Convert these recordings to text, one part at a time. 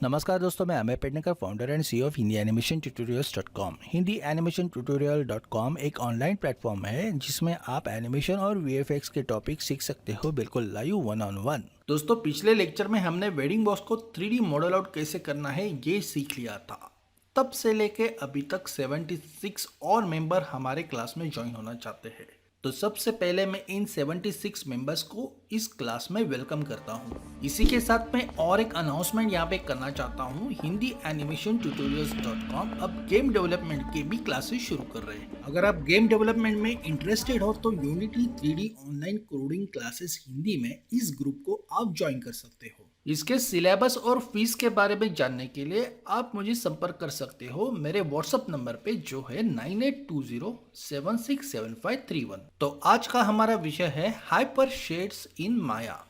नमस्कार दोस्तों, मैं Amay Pednekar, founder and CEO of Hindi animation tutorials dot com. Hindi animation tutorial dot com एक ऑनलाइन प्लेटफॉर्म है जिसमें आप एनिमेशन और वीएफएक्स के टॉपिक सीख सकते हो, बिल्कुल लाइव 1-on-1। दोस्तों, पिछले लेक्चर में हमने वेडिंग बॉक्स को 3D मॉडल आउट कैसे करना है ये सीख लिया था। तब से लेके अभी तक 76 और मेंबर हमारे क्लास में ज्वाइन होना चाहते हैं। तो सबसे पहले मैं इन 76 मेंबर्स को इस क्लास में वेलकम करता हूँ। इसी के साथ मैं और एक अनाउंसमेंट यहाँ पे करना चाहता हूँ। हिंदी एनिमेशन ट्यूटोरियल्स.com अब गेम डेवलपमेंट के भी क्लासेस शुरू कर रहे हैं। अगर आप गेम डेवलपमेंट में इंटरेस्टेड हो तो unity 3D online coding classes Hindi में इस ग्रुप को आप ज्वाइन कर सकते हो। इसके सिलेबस और फीस के बारे में जानने के लिए आप मुझे संपर्क कर सकते हो मेरे व्हाट्सएप नंबर पे जो है 9820767531। तो आज का हमारा विषय है हाइपर शेड्स इन माया।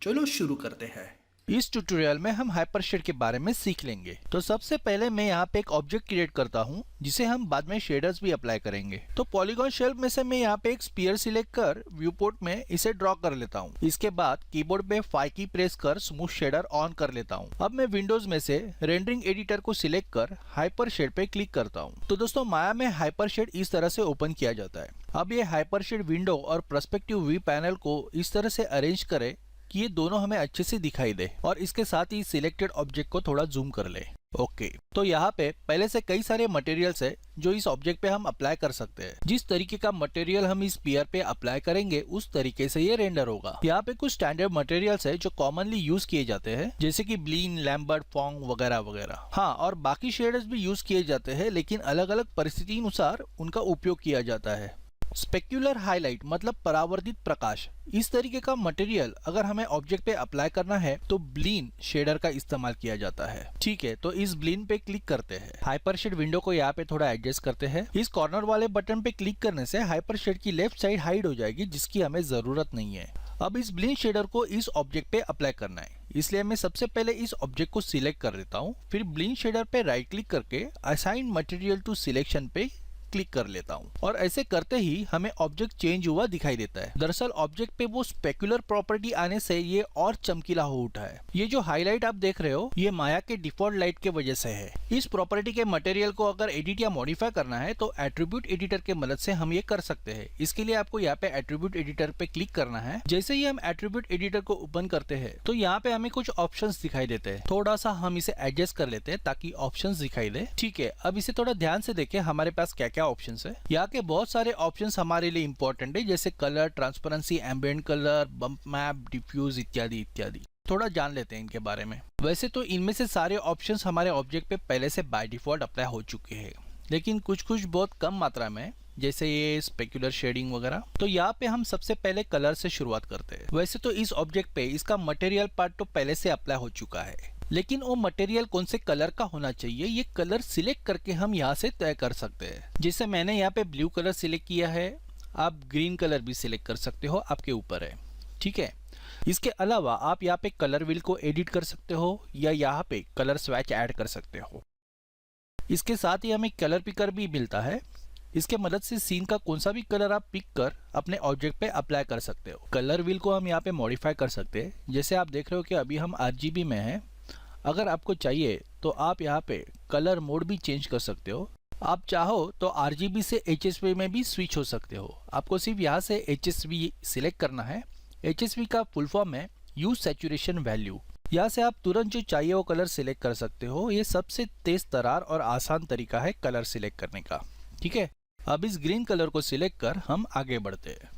चलो शुरू करते हैं। इस ट्यूटोरियल में हम हाइपर शेड के बारे में सीख लेंगे। तो सबसे पहले मैं यहाँ पे एक ऑब्जेक्ट क्रिएट करता हूँ जिसे हम बाद में शेडर्स भी अप्लाई करेंगे। तो पॉलीगॉन शेल्फ में से मैं यहाँ पे एक स्फीयर सिलेक्ट कर व्यू पोर्ट में इसे ड्रॉ कर लेता हूँ। इसके बाद कीबोर्ड पे 5 की प्रेस कर स्मूथ शेडर ऑन कर लेता हूँ। अब मैं विंडोज में से रेंडरिंग एडिटर को सिलेक्ट कर हाइपर शेड पे क्लिक करता हूँ। तो दोस्तों, माया में हाइपर शेड इस तरह से ओपन किया जाता है। अब ये हाइपर शेड विंडो और पर्सपेक्टिव व्यू पैनल को इस तरह से अरेंज करे कि ये दोनों हमें अच्छे से दिखाई दे और इसके साथ ही सिलेक्टेड ऑब्जेक्ट को थोड़ा जूम कर ले। ओके, तो यहाँ पे पहले से कई सारे मटेरियल्स है जो इस ऑब्जेक्ट पे हम अप्लाई कर सकते हैं। जिस तरीके का मटेरियल हम इस स्फीयर पे अप्लाई करेंगे उस तरीके से ये रेंडर होगा। यहाँ पे कुछ स्टैंडर्ड मटेरियल्स है जो कॉमनली यूज किए जाते हैं, जैसे कि ब्लीन, लैम्बर्ट, फॉन्ग वगैरह वगैरह। हाँ, और बाकी शेडर्स भी यूज किए जाते हैं, लेकिन अलग अलग परिस्थिति अनुसार उनका उपयोग किया जाता है। स्पेक्युलर हाईलाइट मतलब परावर्तित प्रकाश, इस तरीके का मटेरियल अगर हमें ऑब्जेक्ट पे अप्लाई करना है तो ब्लीन शेडर का इस्तेमाल किया जाता है। ठीक है, तो इस ब्लीन पे क्लिक करते हैं। हाइपर शेड विंडो को यहाँ पे थोड़ा एडजस्ट करते हैं। इस कॉर्नर वाले बटन पे क्लिक करने से हाइपर शेड की लेफ्ट साइड हाइड हो जाएगी, जिसकी हमें जरूरत नहीं है। अब इस ब्लीन शेडर को इस ऑब्जेक्ट पे अप्लाई करना है, इसलिए मैं सबसे पहले इस ऑब्जेक्ट को सिलेक्ट कर लेता हूँ। फिर ब्लीन शेडर पे राइट क्लिक करके असाइन मटेरियल टू सिलेक्शन पे क्लिक कर लेता हूँ और ऐसे करते ही हमें ऑब्जेक्ट चेंज हुआ दिखाई देता है। दरअसल ऑब्जेक्ट पे वो स्पेक्युलर प्रॉपर्टी आने से ये और चमकीला हो उठा है। ये जो हाईलाइट आप देख रहे हो ये माया के डिफॉल्ट लाइट के वजह से है। इस प्रॉपर्टी के मटेरियल को अगर एडिट या मॉडिफाई करना है तो एट्रीब्यूट एडिटर के मदद से हम ये कर सकते हैं। इसके लिए आपको यहाँ पे एट्रीब्यूट एडिटर पे क्लिक करना है। जैसे ही हम एट्रीब्यूट एडिटर को ओपन करते हैं तो यहाँ पे हमें कुछ ऑप्शंस दिखाई देते हैं। थोड़ा सा हम इसे एडजस्ट कर लेते हैं ताकि ऑप्शंस दिखाई दे। ठीक है, अब इसे थोड़ा ध्यान से देखें हमारे पास क्या क्या ऑप्शंस है। यहाँ के बहुत सारे ऑप्शंस हमारे लिए इंपॉर्टेंट है, जैसे colour, transparency, ambient colour, bump map, diffuse इत्यादि इत्यादि। थोड़ा जान लेते हैं इनके बारे में। वैसे तो इनमें से सारे ऑप्शंस हमारे ऑब्जेक्ट पे पहले से बाय डिफॉल्ट अप्लाई हो चुके हैं, लेकिन कुछ कुछ बहुत कम मात्रा में, जैसे ये स्पेक्युलर शेडिंग वगैरह। तो यहाँ पे हम सबसे पहले कलर से शुरुआत करते हैं। वैसे तो इस ऑब्जेक्ट पे इसका मटेरियल पार्ट तो पहले से अप्लाई हो चुका है, लेकिन वो मटेरियल कौन से कलर का होना चाहिए ये कलर सिलेक्ट करके हम यहाँ से तय कर सकते हैं। जैसे मैंने यहाँ पे ब्लू कलर सिलेक्ट किया है, आप ग्रीन कलर भी सिलेक्ट कर सकते हो, आपके ऊपर है। ठीक है, इसके अलावा आप यहाँ पे कलर व्हील को एडिट कर सकते हो या यहाँ पे कलर स्वैच ऐड कर सकते हो। इसके साथ ही हमें कलर पिकर भी मिलता है। इसके मदद से सीन का कौन सा भी कलर आप पिक कर अपने ऑब्जेक्ट पे अप्लाई कर सकते हो। कलर व्हील को हम यहाँ पे मॉडिफाई कर सकते हैं। जैसे आप देख रहे हो कि अभी हम RGB में हैं। अगर आपको चाहिए तो आप यहाँ पे कलर मोड भी चेंज कर सकते हो। आप चाहो तो RGB से HSV में भी स्विच हो सकते हो। आपको सिर्फ यहाँ से HSV सिलेक्ट करना है। HSV का फुल फॉर्म है यूज सैचुरेशन वैल्यू। यहाँ से आप तुरंत जो चाहिए वो कलर सिलेक्ट कर सकते हो। ये सबसे तेज तरार और आसान तरीका है कलर सिलेक्ट करने का। ठीक है, अब इस ग्रीन कलर को सिलेक्ट कर हम आगे बढ़ते हैं।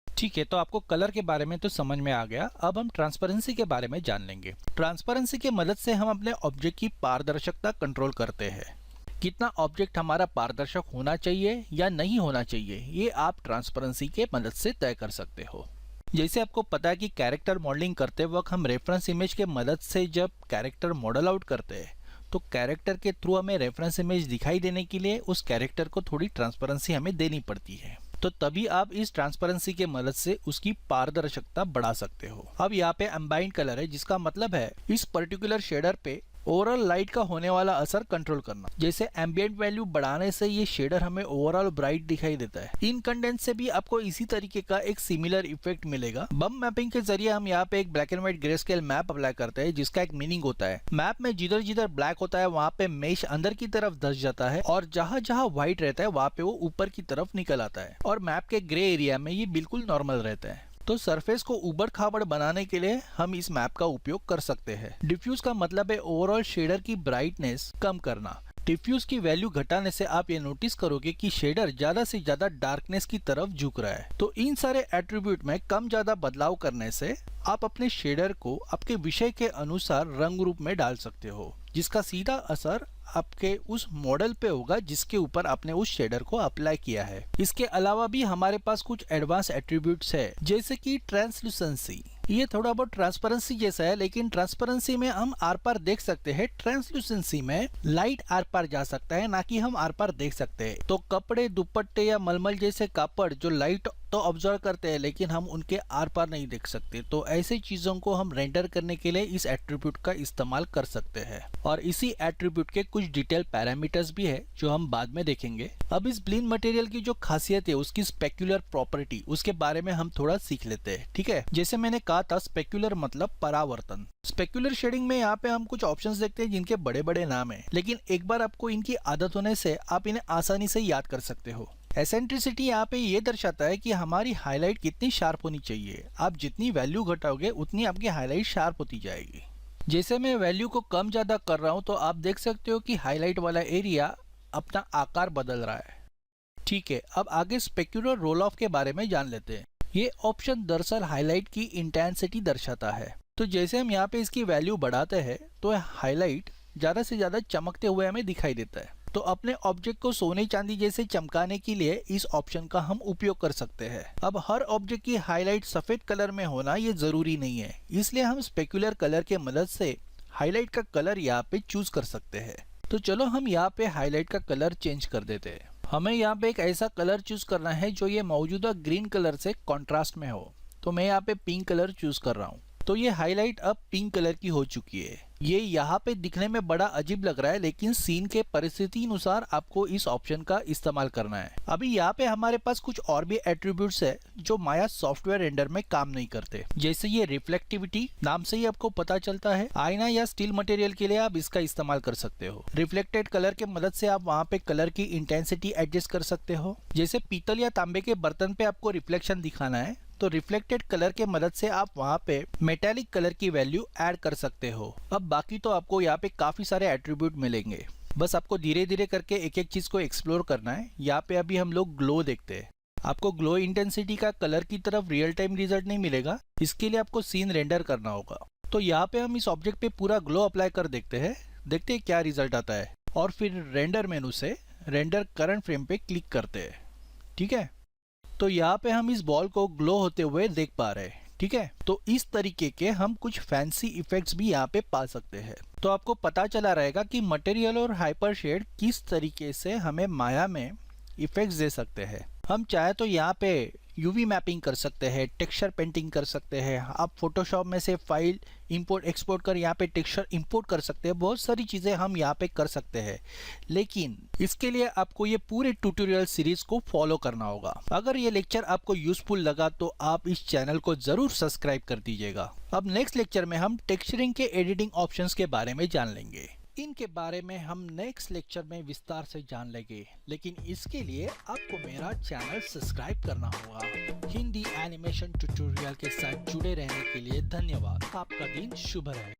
ठीक है, तो आपको कलर के बारे में तो समझ में आ गया। अब हम ट्रांसपेरेंसी के बारे में जान लेंगे। ट्रांसपेरेंसी के मदद से हम अपने ऑब्जेक्ट की पारदर्शिता कंट्रोल करते हैं। कितना ऑब्जेक्ट हमारा पारदर्शक होना चाहिए या नहीं होना चाहिए ये आप ट्रांसपेरेंसी के मदद से तय कर सकते हो। जैसे आपको पता है कि कैरेक्टर मॉडलिंग करते वक्त हम रेफरेंस इमेज के मदद से जब कैरेक्टर मॉडल आउट करते हैं तो कैरेक्टर के थ्रू हमें रेफरेंस इमेज दिखाई देने के लिए उस कैरेक्टर को थोड़ी ट्रांसपेरेंसी हमें देनी पड़ती है। तो तभी आप इस ट्रांसपेरेंसी के मदद से उसकी पारदर्शिता बढ़ा सकते हो। अब यहाँ पे एम्बाइंड कलर है, जिसका मतलब है इस पर्टिकुलर शेडर पे ओवरऑल लाइट का होने वाला असर कंट्रोल करना। जैसे एम्बिएंट वैल्यू बढ़ाने से ये शेडर हमें ओवरऑल ब्राइट दिखाई देता है। इन कंडेंस से भी आपको इसी तरीके का एक सिमिलर इफेक्ट मिलेगा। बम मैपिंग के जरिए हम यहाँ पे एक black and white grey scale map apply करते हैं, जिसका एक मीनिंग होता है मैप में जिधर जिधर ब्लैक होता है वहाँ पे मेश अंदर की तरफ धस जाता है और जहाँ जहाँ व्हाइट रहता है वहाँ पे वो ऊपर की तरफ निकल आता है और मैप के ग्रे एरिया में ये बिल्कुल नॉर्मल रहता है। तो सरफेस को उबड़ खाबड़ बनाने के लिए हम इस मैप का उपयोग कर सकते हैं। डिफ्यूज का मतलब है ओवरऑल शेडर की ब्राइटनेस कम करना। डिफ्यूज की वैल्यू घटाने से आप ये नोटिस करोगे कि शेडर ज्यादा से ज्यादा डार्कनेस की तरफ झुक रहा है। तो इन सारे एट्रीब्यूट में कम ज्यादा बदलाव करने से आप अपने शेडर को आपके विषय के अनुसार रंग रूप में डाल सकते हो, जिसका सीधा असर आपके उस मॉडल पे होगा जिसके ऊपर आपने उस शेडर को अप्लाई किया है। इसके अलावा भी हमारे पास कुछ एडवांस एट्रीब्यूट्स है, जैसे कि ट्रांसलूसेंसी। ये थोड़ा बहुत ट्रांसपेरेंसी जैसा है, लेकिन ट्रांसपेरेंसी में हम आर पार देख सकते हैं। ट्रांसलूसेंसी में लाइट आर पार जा सकता है, ना कि हम आर पार देख सकते हैं। तो कपड़े, दुपट्टे या मलमल जैसे कापड़ जो लाइट तो ऑब्जर्व करते हैं, लेकिन हम उनके आर पार नहीं देख सकते। तो ऐसे चीजों को हम रेंडर करने के लिए इस एट्रीब्यूट का इस्तेमाल कर सकते हैं। और इसी एट्रीब्यूट के कुछ डिटेल पैरामीटर्स भी है जो हम बाद में देखेंगे। अब इस ब्लीन मटेरियल की जो खासियत है, उसकी स्पेक्युलर प्रॉपर्टी, उसके बारे में हम थोड़ा सीख लेते हैं। ठीक है, जैसे मैंने कहा था स्पेक्युलर मतलब परावर्तन। स्पेक्युलर शेडिंग में यहाँ पे हम कुछ ऑप्शंस देखते हैं जिनके बड़े बड़े नाम है, लेकिन एक बार आपको इनकी आदत होने से आप इन्हें आसानी से याद कर सकते हो। एसेंट्रिसिटी यहाँ पे ये दर्शाता है कि हमारी हाईलाइट कितनी शार्प होनी चाहिए। आप जितनी वैल्यू घटाओगे उतनी आपकी हाईलाइट शार्प होती जाएगी। जैसे मैं वैल्यू को कम ज्यादा कर रहा हूँ तो आप देख सकते हो कि हाईलाइट वाला एरिया अपना आकार बदल रहा है। ठीक है, अब आगे स्पेक्युलर रोल ऑफ के बारे में जान लेते हैं। ये ऑप्शन दरअसल हाईलाइट की इंटेंसिटी दर्शाता है। तो जैसे हम यहाँ पे इसकी वैल्यू बढ़ाते हैं तो हाईलाइट ज्यादा से ज्यादा चमकते हुए हमें दिखाई देता है। तो अपने ऑब्जेक्ट को सोने चांदी जैसे चमकाने के लिए इस ऑप्शन का हम उपयोग कर सकते हैं। अब हर ऑब्जेक्ट की हाईलाइट सफेद कलर में होना ये जरूरी नहीं है, इसलिए हम स्पेक्युलर कलर के मदद से हाईलाइट का कलर यहाँ पे चूज कर सकते हैं। तो चलो हम यहाँ पे हाईलाइट का कलर चेंज कर देते हैं। हमें यहाँ पे एक ऐसा कलर चूज करना है जो ये मौजूदा ग्रीन कलर से कॉन्ट्रास्ट में हो। तो मैं यहाँ पे पिंक कलर चूज कर रहा हूँ। तो ये हाईलाइट अब पिंक कलर की हो चुकी है। ये यहाँ पे दिखने में बड़ा अजीब लग रहा है, लेकिन सीन के परिस्थिति अनुसार आपको इस ऑप्शन का इस्तेमाल करना है। अभी यहाँ पे हमारे पास कुछ और भी एट्रीब्यूट्स है जो माया सॉफ्टवेयर रेंडर में काम नहीं करते। जैसे ये रिफ्लेक्टिविटी, नाम से ही आपको पता चलता है आईना या स्टील मटेरियल के लिए आप इसका इस्तेमाल कर सकते हो। रिफ्लेक्टेड कलर के मदद से आप वहाँ पे कलर की इंटेंसिटी एडजस्ट कर सकते हो। जैसे पीतल या तांबे के बर्तन पे आपको रिफ्लेक्शन दिखाना है तो रिफ्लेक्टेड कलर के मदद से आप वहाँ पे मेटालिक कलर की वैल्यू ऐड कर सकते हो। अब बाकी तो आपको यहाँ पे काफी सारे एट्रीब्यूट मिलेंगे, बस आपको धीरे धीरे करके एक एक चीज को एक्सप्लोर करना है। यहाँ पे अभी हम लोग ग्लो देखते हैं। आपको ग्लो इंटेंसिटी का कलर की तरफ रियल टाइम रिजल्ट नहीं मिलेगा, इसके लिए आपको सीन रेंडर करना होगा। तो यहाँ पे हम इस ऑब्जेक्ट पे पूरा ग्लो अप्लाई कर देखते हैं क्या रिजल्ट आता है, और फिर रेंडर मेनू से रेंडर करंट फ्रेम पे क्लिक करते हैं। ठीक है, तो यहाँ पे हम इस बॉल को ग्लो होते हुए देख पा रहे हैं। ठीक है, तो इस तरीके के हम कुछ फैंसी इफेक्ट्स भी यहाँ पे पा सकते हैं। तो आपको पता चला रहेगा कि मटेरियल और हाइपर शेड किस तरीके से हमें माया में इफेक्ट्स दे सकते हैं। हम चाहे तो यहाँ पे यूवी मैपिंग कर सकते हैं, टेक्सचर पेंटिंग कर सकते हैं। आप फोटोशॉप में से फाइल इंपोर्ट एक्सपोर्ट कर यहाँ पे टेक्सचर इंपोर्ट कर सकते हैं। बहुत सारी चीज़ें हम यहाँ पे कर सकते हैं, लेकिन इसके लिए आपको ये पूरे ट्यूटोरियल सीरीज को फॉलो करना होगा। अगर ये लेक्चर आपको यूजफुल लगा तो आप इस चैनल को जरूर सब्सक्राइब कर दीजिएगा। अब नेक्स्ट लेक्चर में हम टेक्सचरिंग के एडिटिंग ऑप्शंस के बारे में जान लेंगे। इनके बारे में हम नेक्स्ट लेक्चर में विस्तार से जान लेंगे, लेकिन इसके लिए आपको मेरा चैनल सब्सक्राइब करना होगा। हिंदी एनिमेशन ट्यूटोरियल के साथ जुड़े रहने के लिए धन्यवाद। आपका दिन शुभ रहे।